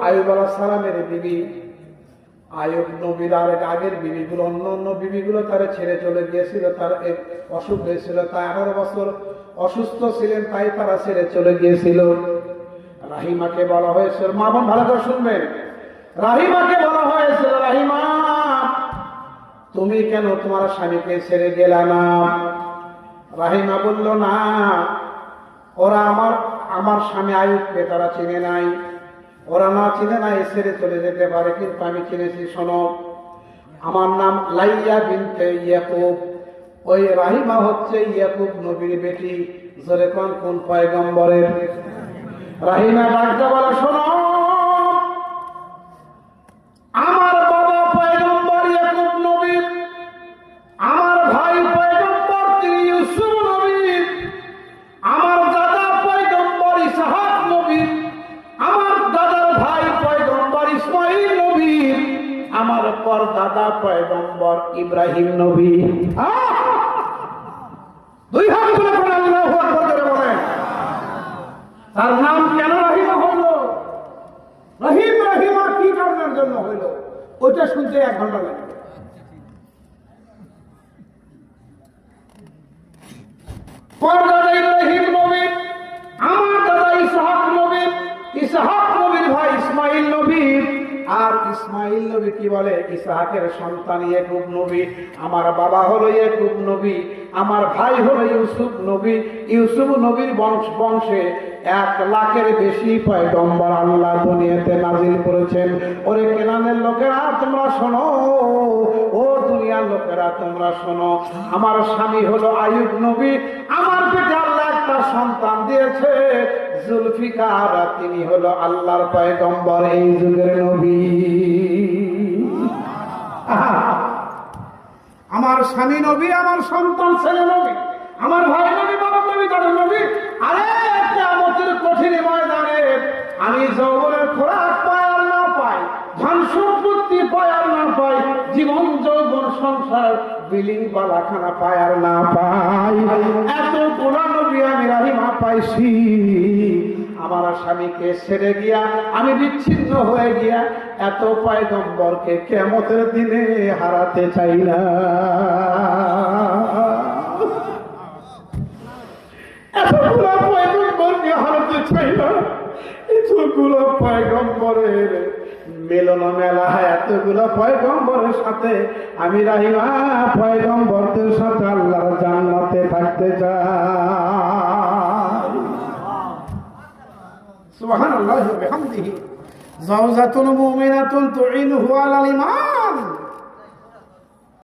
আইয়ুব আলাইহিস সালামের বিবি, আইয়ুব নবীর আগের বিবিগুলো, অন্য বিবিগুলো তারা ছেড়ে চলে গিয়েছিল। তার এক অসুখ হয়েছিল, তাই 18 বছর অসুস্থ ছিলেন, তাই তারা ছেড়ে চলে গিয়েছিল। রাহিমাকে বলা হয়েছিল, মা বোন ভালো করে শুনবেন, রাহিমাকে বলা হয়েছিল, রাহিমা তুমি কেন তোমার স্বামীকে ছেড়ে গেলা না? রাহিমা বলল, না, ওরা আমার স্বামী আইয়ুবকে তারা চিনে নাই, ওরা না চিনে নাই ছেড়ে চলে যেতে পারে, কিন্তু আমি চিনেছি। শোনো, আমার নাম লাইয়া বিনতে ইয়াকুব। ওই রাহিমা হচ্ছে ইয়াকুব নবীর বেটি। জোরে কোন পয়গম্বরের? রাহিমা ডাকতে বলে, শোনো, আমার বাবা পয়গম্বর ইয়াকুব নবী, আমার ভাই পয়গম্বর তিনি ইউসুফ নবী, আমার দাদা পয়গম্বর ইসহাক নবী, আমার দাদার ভাই পয়গম্বর ইসমাঈল নবী, আমার পর দাদা পয়গম্বর ইব্রাহিম নবী। দুই হাত তুলে পড়ে আল্লাহু আকবার করে বলেন। তার নাম কেন রাহিমা হইল? রাহিমা কি কারণের জন্য হইল, ওইটা শুনতে 1 ঘন্টা লাগবে। পর দাদা ইব্রাহিম নবী, আমার দাদা ইসহাক নবী, ইসহাক নবীর ভাই ইসমাঈল নবী, আর ইসমাঈল নবী কি বলে, ইসহাকের সন্তান ইয়াকুব নবী। আমার বাবা হলো ইয়াকুব নবী, আমার ভাই হলো ইউসুফ নবী। ইউসুফ নবীর বংশে 1 লাখের বেশি পয়গম্বর আল্লাহ দুনিয়াতে নাজিল করেছেন। ওরে কেনানের লোকেরা তোমরা শোনো, ও দুনিয়ার লোকেরা তোমরা শোনো, আমার স্বামী হলো আইয়ুব নবী, আমার পেটে আল্লাহ একটা সন্তান দিয়েছে জুলফিকার, তিনি হলো আল্লাহর পয়গম্বর, এই যুগের নবী। আমার স্বামী নবী, আমার সন্তান ছেলে নবী, আমার ভাই নবী, বাবা নবী, দাদা নবী। আরে কিয়ামতের কঠিন ময়দানে আমি যৌবনের খোরাক পাই আর না পাই, ধন সম্পত্তি পাই আর না পাই, জীবন যৌবন সংসার বিলিং বালাখানা পাই আর না পাই, এত গোলা নবী আমি রাহিমা পাইছি। আমার স্বামীকে ছেড়ে গিয়া আমি বিচ্ছিন্ন হয়ে গিয়া এত পয়গম্বরকে কিয়ামতের দিনে হারাতে চাই না। এতগুলো পয়গম্বরকে হারাতে চাই না, এতগুলো পয়গম্বরের মিলন মেলা, এতগুলো পয়গম্বরের সাথে আমি রাহিমা পয়গম্বরদের সাথে আল্লাহর জান্নাতে থাকতে চাই। সুবহানাল্লাহি ওয়া বিহামদিহি। যাওজাতুন মুমিনাতুন তুইনুহু আলাল ঈমান।